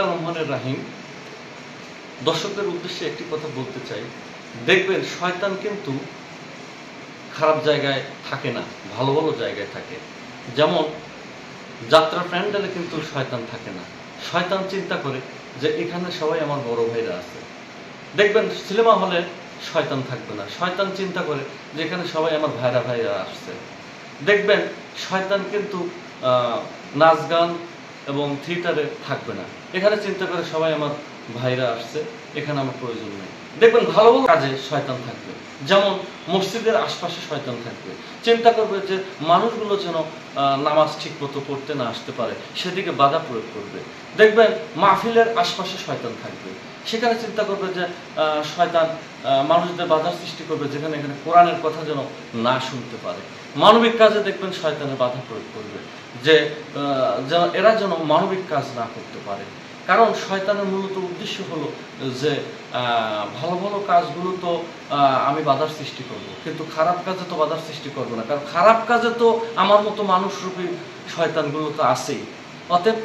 রহমানির রাহিম। দর্শকদের উদ্দেশ্যে একটি কথা বলতে চাই, দেখবেন শয়তান কিন্তু খারাপ জায়গায় থাকে না, ভালো ভালো জায়গায় থাকে। যেমন যাত্রা প্যান্ডেলে কিন্তু শয়তান থাকে না। শয়তান চিন্তা করে যে এখানে সবাই আমার বড় ভাইরা আছে। দেখবেন সিনেমা হলে শয়তান থাকবে না, শয়তান চিন্তা করে যে এখানে সবাই আমার ভাইরা আসছে। দেখবেন শয়তান কিন্তু নাচ গান এবং থিয়েটারে থাকবে না, এখানে চিন্তা করে সবাই আমার ভাইরা আসছে, এখানে আমার প্রয়োজন নেই। দেখবেন ভালো ভালো কাজে শয়তান থাকবে। যেমন মসজিদের আশপাশে শয়তান থাকবে, চিন্তা করবে যে মানুষগুলো যেন নামাজ ঠিক মতো পড়তে না আসতে পারে, সেদিকে বাধা প্রয়োগ করবে। দেখবেন মাহফিলের আশপাশে শয়তান থাকবে, সেখানে চিন্তা করবে যে শয়তান মানুষদের বাধার সৃষ্টি করবে, যেখানে এখানে কোরআনের কথা যেন না শুনতে পারে। মানবিক কাজে দেখবেন শয়তানের বাধা প্রয়োগ করবে, যে এরা যেন মানবিক কাজ না করতে পারে। কারণ শয়তানের মূলত উদ্দেশ্য হলো যে ভালো ভালো কাজগুলো তো আমি বাধার সৃষ্টি করব, কিন্তু খারাপ কাজে তো বাধার সৃষ্টি করব না, কারণ খারাপ কাজে তো আমার মতো মানুষরূপী শয়তানগুলো তো আছেই। অতএব